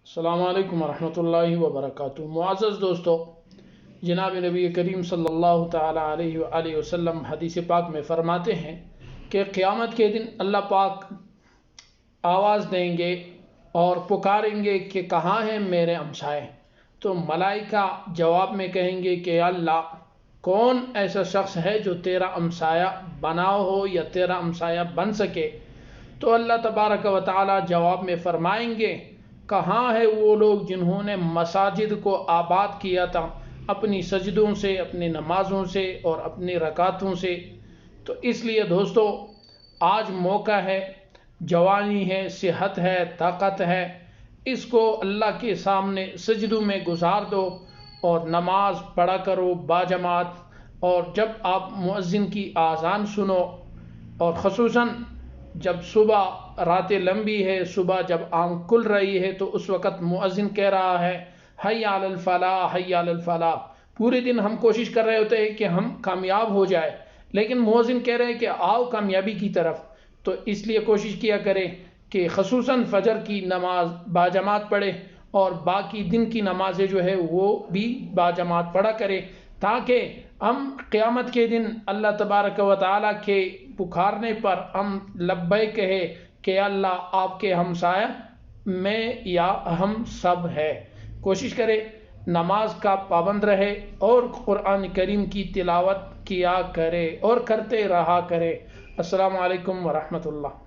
السلام علیکم ورحمۃ اللہ وبرکاتہ۔ معزز دوستو، جناب نبی کریم صلی اللہ تعالیٰ علیہ وآلہ وسلم حدیث پاک میں فرماتے ہیں کہ قیامت کے دن اللہ پاک آواز دیں گے اور پکاریں گے کہ کہاں ہیں میرے ہمسائے؟ تو ملائکہ جواب میں کہیں گے کہ اللہ، کون ایسا شخص ہے جو تیرا ہمسایہ بنا ہو یا تیرا ہمسایہ بن سکے؟ تو اللہ تبارک و تعالی جواب میں فرمائیں گے، کہاں ہے وہ لوگ جنہوں نے مساجد کو آباد کیا تھا اپنی سجدوں سے، اپنی نمازوں سے اور اپنی رکعتوں سے۔ تو اس لیے دوستو، آج موقع ہے، جوانی ہے، صحت ہے، طاقت ہے، اس کو اللہ کے سامنے سجدوں میں گزار دو اور نماز پڑھا کرو باجماعت۔ اور جب آپ مؤذن کی آذان سنو، اور خصوصاً جب صبح راتیں لمبی ہے، صبح جب آنکھ کھل رہی ہے تو اس وقت مؤذن کہہ رہا ہے حی علی الفلاح، حی علی الفلاح۔ پورے دن ہم کوشش کر رہے ہوتے ہیں کہ ہم کامیاب ہو جائے، لیکن مؤذن کہہ رہے ہیں کہ آؤ کامیابی کی طرف۔ تو اس لیے کوشش کیا کریں کہ خصوصاً فجر کی نماز باجماعت پڑھے اور باقی دن کی نمازیں جو ہے وہ بھی باجماعت پڑھا کرے، تاکہ ہم قیامت کے دن اللہ تبارک و تعالیٰ کے پکارنے پر ہم لبیک کہے کہ اللہ آپ کے ہمسایہ میں یا ہم سب ہے۔ کوشش کرے نماز کا پابند رہے اور قرآن کریم کی تلاوت کیا کرے اور کرتے رہا کرے۔ السلام علیکم ورحمۃ اللہ۔